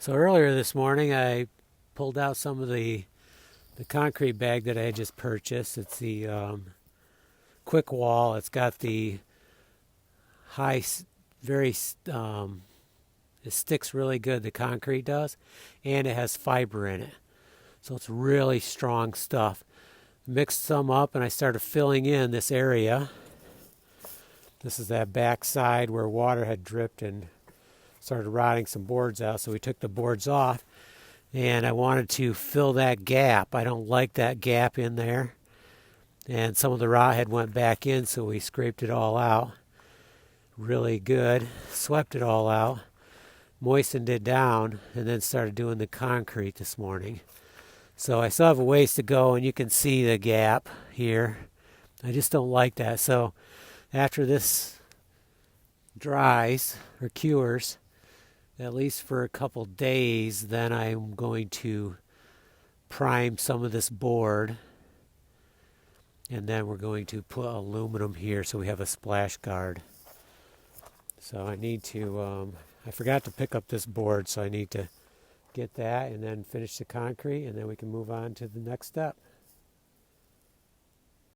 So earlier this morning I pulled out some of the concrete bag that I had just purchased. It's the quick wall. It's got the high, very, it sticks really good, the concrete does, and it has fiber in it. So it's really strong stuff. Mixed some up and I started filling in this area. This is that back side where water had dripped and started rotting some boards out, so we took the boards off and I wanted to fill that gap. I don't like that gap in there, and some of the rot had went back in, so we scraped it all out really good, swept it all out, moistened it down, and then started doing the concrete this morning. So I still have a ways to go, and you can see the gap here. I just don't like that. So after this dries or cures, at least for a couple days, then I'm going to prime some of this board, and then we're going to put aluminum here so we have a splash guard. So I need to, I forgot to pick up this board, so I need to get that and then finish the concrete, and then we can move on to the next step.